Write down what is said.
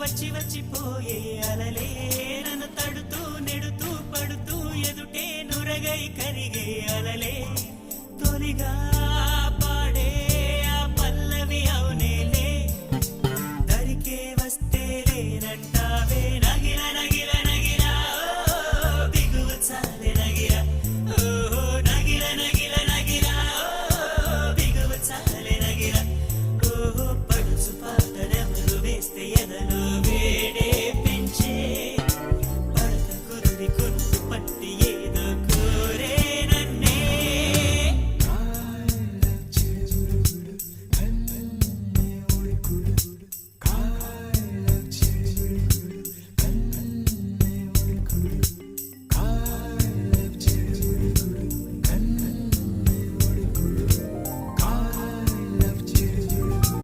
వచ్చి వచ్చిపోయే అలలే నన్ను తడుతూ నెడుతూ పడుతూ ఎదుటే నురగై కరిగే అలలే తొలిగా